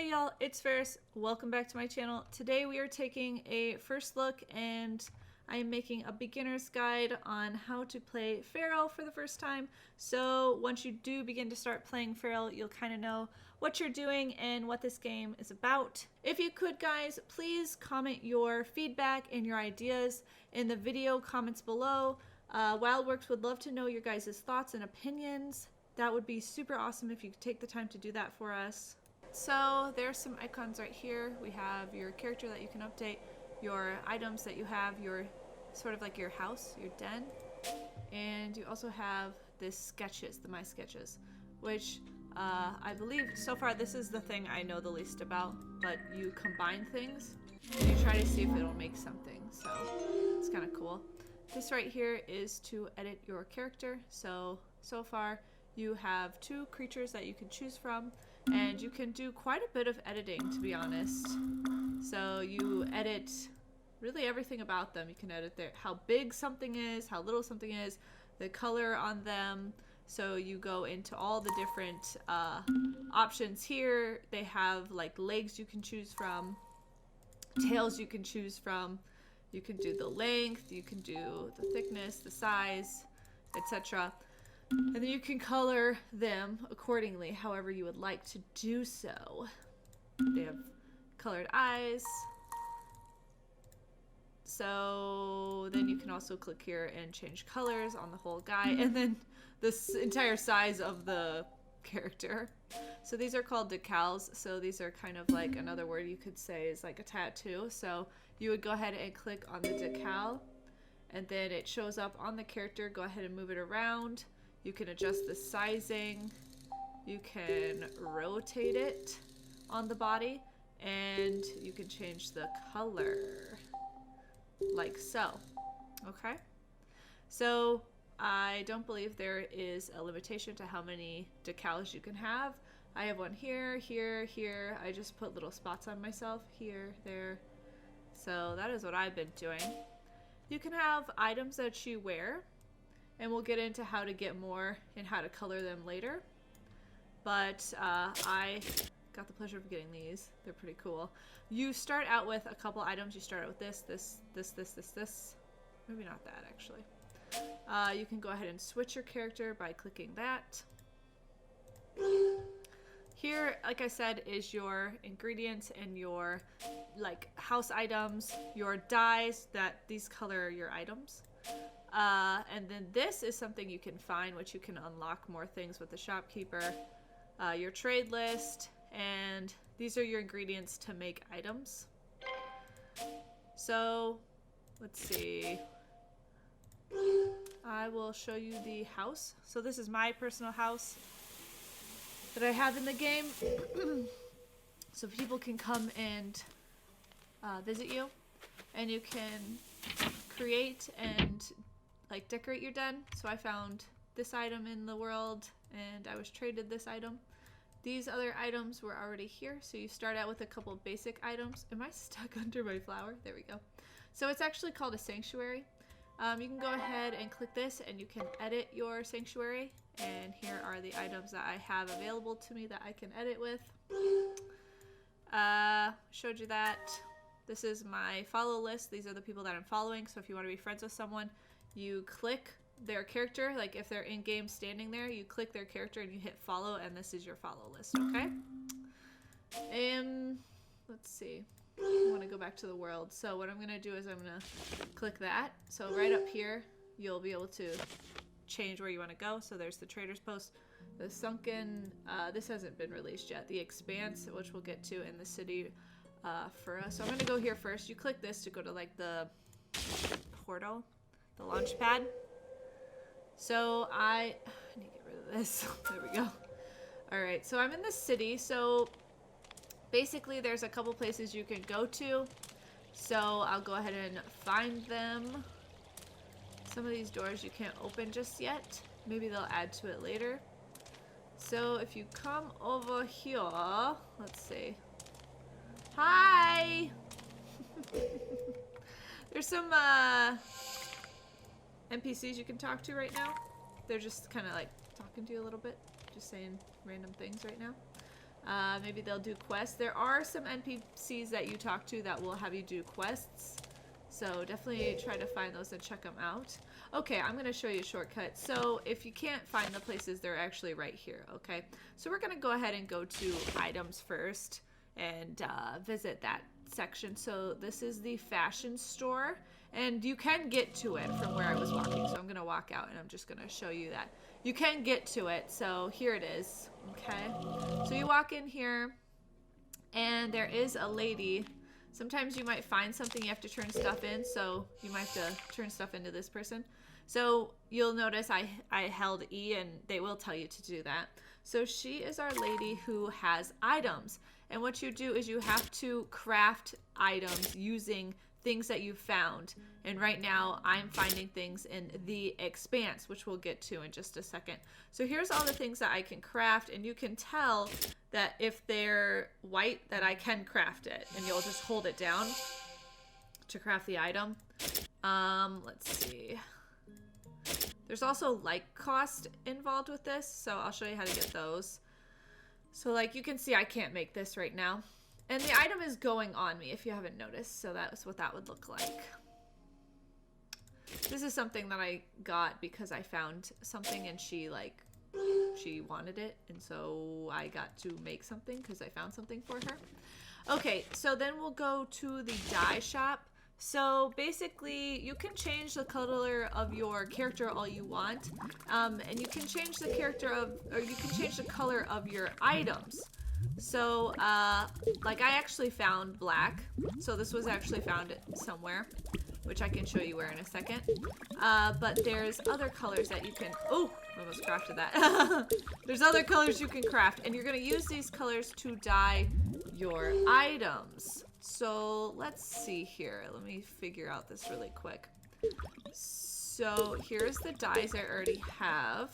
Hey y'all, it's Ferris. Welcome back to my channel. Today we are taking a first look and I am making a beginner's guide on how to play Feral for the first time. So once you do begin to start playing Feral, you'll kind of know what you're doing and what this game is about. If you could guys, please comment your feedback and your ideas in the video comments below. Wildworks would love to know your guys' thoughts and opinions. That would be super awesome if you could take the time to do that for us. So there's some icons right here. We have your character that you can update, your items that you have, your sort of like your house, your den, and you also have this sketches, the My Sketches, which I believe so far this is the thing I know the least about, but you combine things and you try to see if it'll make something, so it's kind of cool. This right here is to edit your character. So far you have two creatures that you can choose from, and you can do quite a bit of editing, to be honest. So you edit really everything about them. You can edit how big something is, how little something is, the color on them. So you go into all the different options here. They have like legs you can choose from, tails you can choose from. You can do the length, you can do the thickness, the size, etc. And then you can color them accordingly, however you would like to do so. They have colored eyes. So then you can also click here and change colors on the whole guy, and then this entire size of the character. So these are called decals. So these are kind of like another word you could say is like a tattoo. So you would go ahead and click on the decal, and then it shows up on the character. Go ahead and move it around. You can adjust the sizing, you can rotate it on the body, and you can change the color, like so. Okay? So I don't believe there is a limitation to how many decals you can have. I have one here, here, here. I just put little spots on myself, here, there. So that is what I've been doing. You can have items that you wear, and we'll get into how to get more and how to color them later. But I got the pleasure of getting these. They're pretty cool. You start out with a couple items. You start out with this. Maybe not that, actually. You can go ahead and switch your character by clicking that. Here, like I said, is your ingredients and your like house items, your dyes, that these color your items. And then this is something you can find, which you can unlock more things with the shopkeeper. Your trade list, and these are your ingredients to make items. So let's see. I will show you the house. So this is my personal house that I have in the game. So people can come and visit you, and you can create and like decorate your den. So I found this item in the world and I was traded this item. These other items were already here, so you start out with a couple basic items. Am I stuck under my flower? There we go. So it's actually called a sanctuary. You can go ahead and click this and you can edit your sanctuary, and here are the items that I have available to me that I can edit with. Showed you that. This is my follow list. These are the people that I'm following, so if you want to be friends with someone, you click their character, like if they're in game standing there, you click their character and you hit follow, and this is your follow list, okay? Let's see. I want to go back to the world. So what I'm going to do is I'm going to click that. So right up here, you'll be able to change where you want to go. So there's the trader's post, the sunken, this hasn't been released yet, the expanse, which we'll get to in the city for us. So I'm going to go here first. You click this to go to like the portal, the launch pad. So I need to get rid of this. There we go. Alright, so I'm in the city. So basically there's a couple places you can go to. So I'll go ahead and find them. Some of these doors you can't open just yet. Maybe they'll add to it later. So if you come over here, let's see. Hi! There's some NPCs you can talk to right now. They're just kind of like talking to you a little bit, just saying random things right now. Maybe they'll do quests. There are some NPCs that you talk to that will have you do quests. So definitely try to find those and check them out. Okay, I'm going to show you a shortcut. So if you can't find the places, they're actually right here, okay? So we're going to go ahead and go to items first and visit that section. So this is the fashion store, and you can get to it from where I was walking. So I'm going to walk out and I'm just going to show you that. You can get to it, so here it is, okay? So you walk in here, and there is a lady. Sometimes you might find something you have to turn stuff in, so you might have to turn stuff into this person. So you'll notice I held E, and they will tell you to do that. So she is our lady who has items. And what you do is you have to craft items using things that you found. And right now I'm finding things in the expanse, which we'll get to in just a second. So here's all the things that I can craft, and you can tell that if they're white that I can craft it, and you'll just hold it down to craft the item. Let's see. There's also like cost involved with this, so I'll show you how to get those. So like you can see I can't make this right now. And the item is going on me if you haven't noticed, so that's what that would look like. This is something that I got because I found something and she wanted it, and so I got to make something because I found something for her. Okay, so then we'll go to the dye shop. So basically you can change the color of your character all you want, and you can change the you can change the color of your items. So like I actually found black, so this was actually found somewhere, which I can show you where in a second. But there's other colors that you can, oh, I almost crafted that. There's other colors you can craft, and you're gonna use these colors to dye your items. So let's see here. Let me figure out this really quick. So here's the dyes I already have.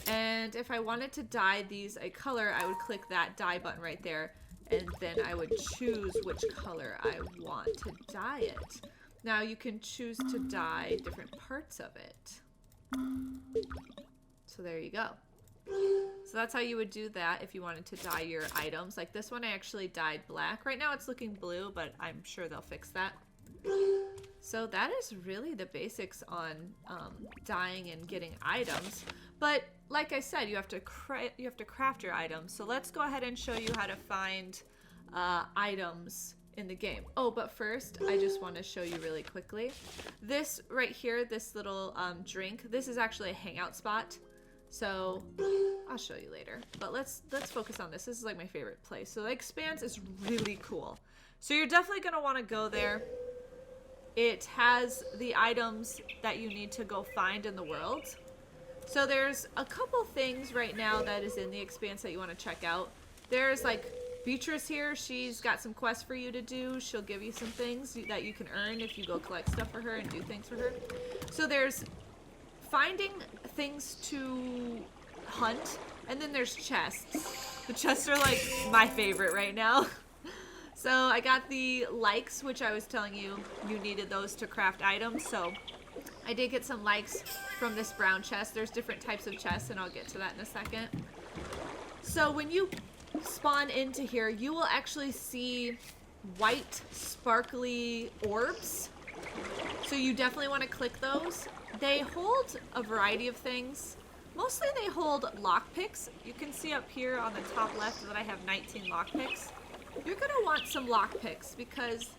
And if I wanted to dye these a color, I would click that dye button right there, and then I would choose which color I want to dye it. Now you can choose to dye different parts of it. So there you go. So that's how you would do that if you wanted to dye your items. Like this one I actually dyed black. Right now it's looking blue, but I'm sure they'll fix that. So that is really the basics on dyeing and getting items. But like I said, you have to craft your items. So let's go ahead and show you how to find items in the game. Oh, but first I just want to show you really quickly. This right here, this little drink, this is actually a hangout spot. So I'll show you later, but let's focus on this. This is like my favorite place. So the expanse is really cool. So you're definitely going to want to go there. It has the items that you need to go find in the world. So there's a couple things right now that is in the expanse that you want to check out. There's like Beatrice here. She's got some quests for you to do. She'll give you some things that you can earn if you go collect stuff for her and do things for her. So there's finding things to hunt, and then there's chests. The chests are like my favorite right now. So I got the likes, which I was telling you needed those to craft items. So I did get some likes from this brown chest. There's different types of chests, and I'll get to that in a second. So when you spawn into here, you will actually see white sparkly orbs. So you definitely want to click those. They hold a variety of things. Mostly they hold lockpicks. You can see up here on the top left that I have 19 lockpicks. You're going to want some lockpicks because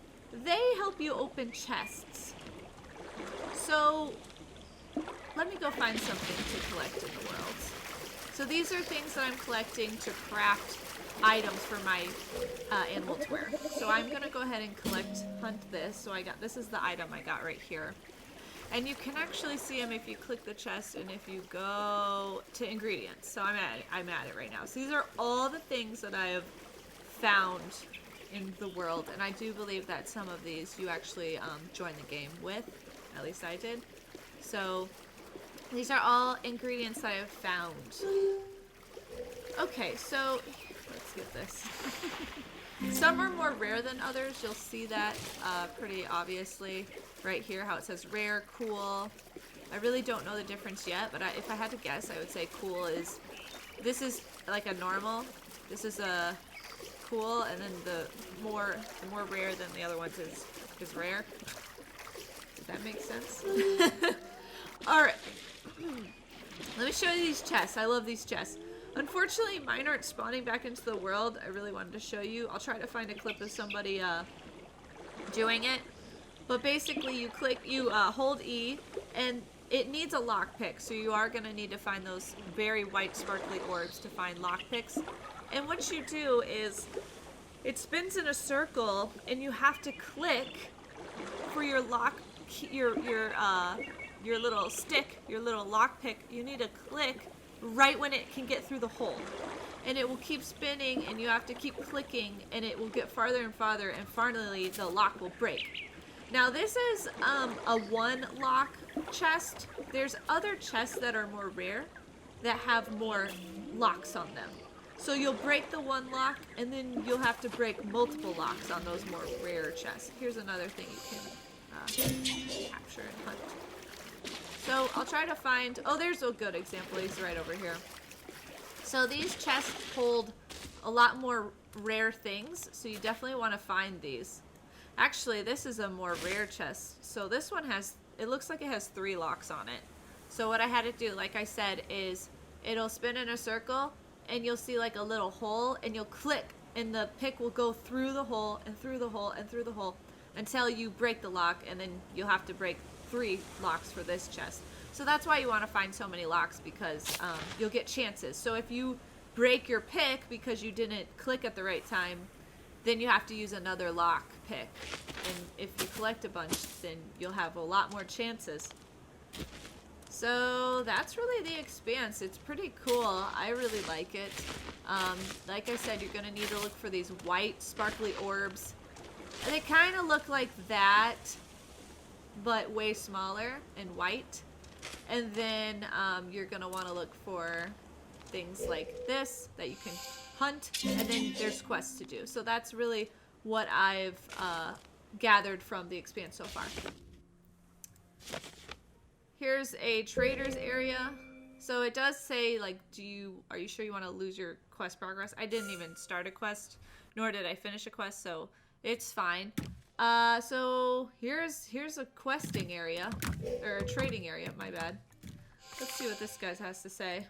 they help you open chests. So let me go find something to collect in the world. So these are things that I'm collecting to craft items for my animal to wear. So I'm going to go ahead and hunt this. So this is the item I got right here. And you can actually see them if you click the chest and if you go to ingredients. So I'm at it right now. So these are all the things that I have found in the world. And I do believe that some of these you actually join the game with. At least I did. So these are all ingredients that I have found. Okay, so let's get this. Some are more rare than others. You'll see that pretty obviously right here, how it says rare, cool. I really don't know the difference yet, but if I had to guess, I would say cool is, this is like a normal. This is a cool, and then the more rare than the other ones is rare. Does that make sense? Alright. Let me show you these chests. I love these chests. Unfortunately, mine aren't spawning back into the world. I really wanted to show you. I'll try to find a clip of somebody doing it. But basically, you hold E, and it needs a lockpick. So you are going to need to find those very white sparkly orbs to find lockpicks. And what you do is, it spins in a circle, and you have to click for your your little stick, your little lockpick. You need to click right when it can get through the hole, and it will keep spinning, and you have to keep clicking, and it will get farther and farther, and finally the lock will break. Now this is a one lock chest. There's other chests that are more rare that have more locks on them. So you'll break the one lock, and then you'll have to break multiple locks on those more rare chests. Here's another thing you can capture and hunt. So I'll try to find, oh, there's a good example. He's right over here. So these chests hold a lot more rare things, so you definitely want to find these. Actually, this is a more rare chest. So this one has, it looks like it has 3 locks on it. So what I had to do, like I said, is it'll spin in a circle, and you'll see like a little hole, and you'll click, and the pick will go through the hole, and through the hole, and through the hole, until you break the lock, and then you'll have to break 3 locks for this chest. So that's why you want to find so many locks, because you'll get chances. So if you break your pick because you didn't click at the right time, then you have to use another lock pick. And if you collect a bunch, then you'll have a lot more chances. So that's really the expanse. It's pretty cool. I really like it. Like I said, you're going to need to look for these white sparkly orbs. And they kind of look like that, but way smaller and white. And then you're going to want to look for things like this that you can hunt, and then there's quests to do. So that's really what I've gathered from the expanse so far. Here's a trader's area. So it does say, like, are you sure you want to lose your quest progress? I didn't even start a quest, nor did I finish a quest, so it's fine. So here's a questing area, or a trading area, my bad. Let's see what this guy has to say.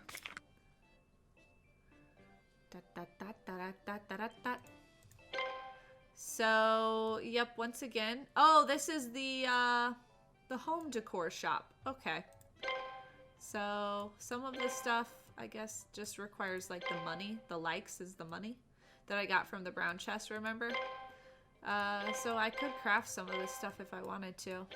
So, yep, once again. Oh, this is the home decor shop. Okay. So, some of this stuff, I guess, just requires, like, the money. The likes is the money that I got from the brown chest, remember? So I could craft some of this stuff if I wanted to.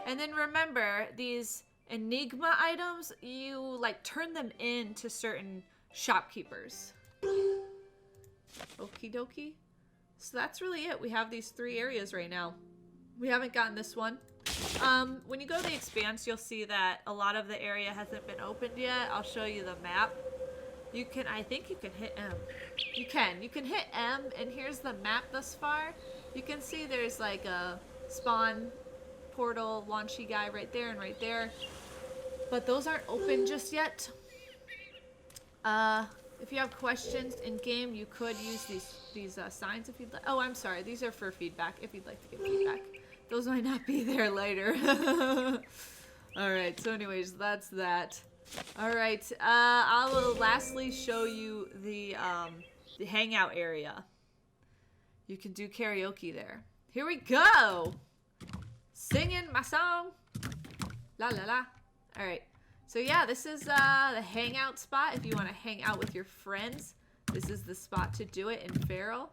And then remember, these enigma items, you, like, turn them into certain shopkeepers. Okie dokie. So that's really it. We have these 3 areas right now. We haven't gotten this one. When you go to the expanse, you'll see that a lot of the area hasn't been opened yet. I'll show you the map. You can, I think you can hit M. You can hit M, and here's the map thus far. You can see there's like a spawn portal launchy guy right there and right there. But those aren't open just yet. If you have questions in game, you could use these signs if you'd like. Oh, I'm sorry. These are for feedback, if you'd like to give feedback. Those might not be there later. Alright, so anyways, that's that. Alright, I will lastly show you the hangout area. You can do karaoke there. Here we go! Singing my song! La la la. Alright. So yeah, this is the hangout spot if you want to hang out with your friends. This is the spot to do it in Feral.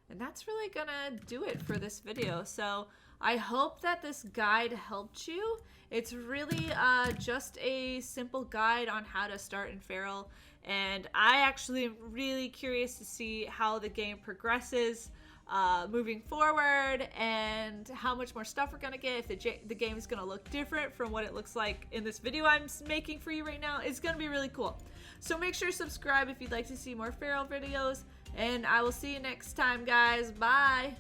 And that's really gonna do it for this video. So I hope that this guide helped you. It's really just a simple guide on how to start in Feral. And I actually am really curious to see how the game progresses moving forward, and how much more stuff we're gonna get, if the game is gonna look different from what it looks like in this video I'm making for you right now. It's gonna be really cool. So make sure to subscribe if you'd like to see more Feral videos, and I will see you next time, guys. Bye!